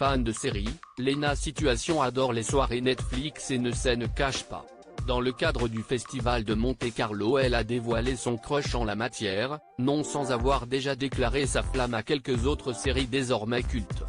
Fan de série, Lena Situation adore les soirées Netflix et ne se cache pas. Dans le cadre du festival de Monte-Carlo, elle a dévoilé son crush en la matière, non sans avoir déjà déclaré sa flamme à quelques autres séries désormais cultes.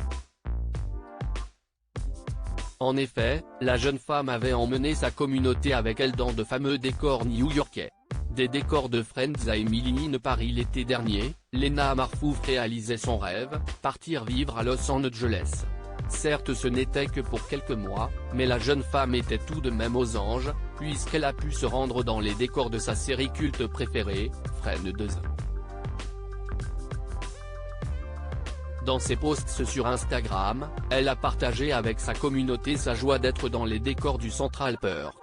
En effet, la jeune femme avait emmené sa communauté avec elle dans de fameux décors new-yorkais. Des décors de Friends à Emily in Paris l'été dernier, Lena Marfouf réalisait son rêve, partir vivre à Los Angeles. Certes, ce n'était que pour quelques mois, mais la jeune femme était tout de même aux anges, puisqu'elle a pu se rendre dans les décors de sa série culte préférée, Friends. Dans ses posts sur Instagram, elle a partagé avec sa communauté sa joie d'être dans les décors du Central Perk.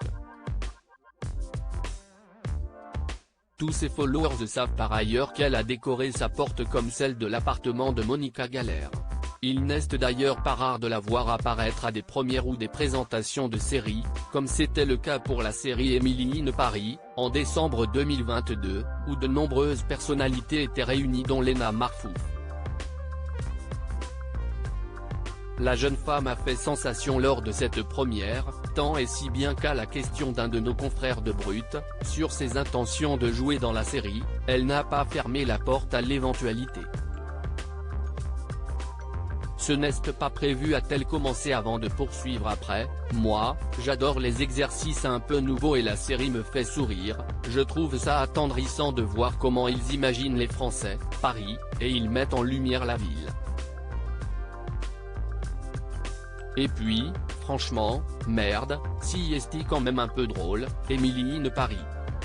Tous ses followers savent par ailleurs qu'elle a décoré sa porte comme celle de l'appartement de Monica Geller. Il n'est d'ailleurs pas rare de la voir apparaître à des premières ou des présentations de séries, comme c'était le cas pour la série Emily in Paris, en décembre 2022, où de nombreuses personnalités étaient réunies dont Lena Marfouf. La jeune femme a fait sensation lors de cette première, tant et si bien qu'à la question d'un de nos confrères de Brut, sur ses intentions de jouer dans la série, elle n'a pas fermé la porte à l'éventualité. Ce n'est pas prévu, a-t-elle commencé avant de poursuivre après, moi, j'adore les exercices un peu nouveaux et la série me fait sourire, je trouve ça attendrissant de voir comment ils imaginent les Français, Paris, et ils mettent en lumière la ville. Et puis, franchement, merde, si est quand même un peu drôle, Emily in Paris.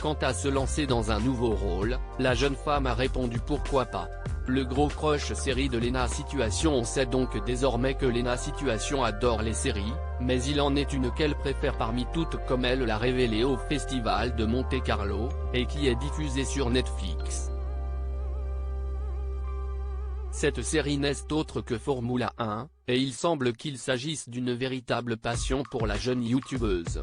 Quant à se lancer dans un nouveau rôle, la jeune femme a répondu pourquoi pas. Le gros crush série de Lena Situation. On sait donc désormais que Lena Situation adore les séries, mais il en est une qu'elle préfère parmi toutes, comme elle l'a révélé au festival de Monte-Carlo, et qui est diffusée sur Netflix. Cette série n'est autre que Formula 1, et il semble qu'il s'agisse d'une véritable passion pour la jeune youtubeuse.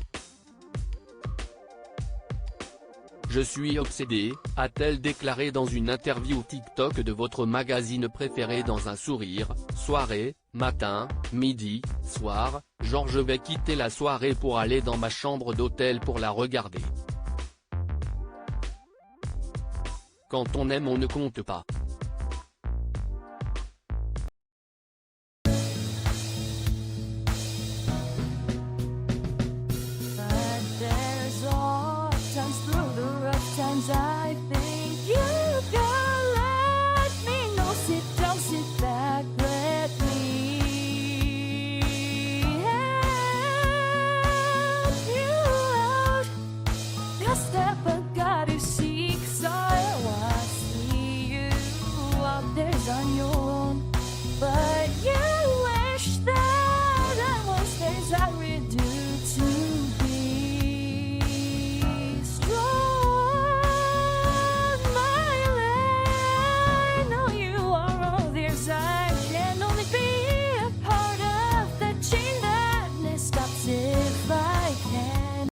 Je suis obsédée, a-t-elle déclaré dans une interview TikTok de votre magazine préféré dans un sourire, soirée, matin, midi, soir, genre je vais quitter la soirée pour aller dans ma chambre d'hôtel pour la regarder. Quand on aime on ne compte pas.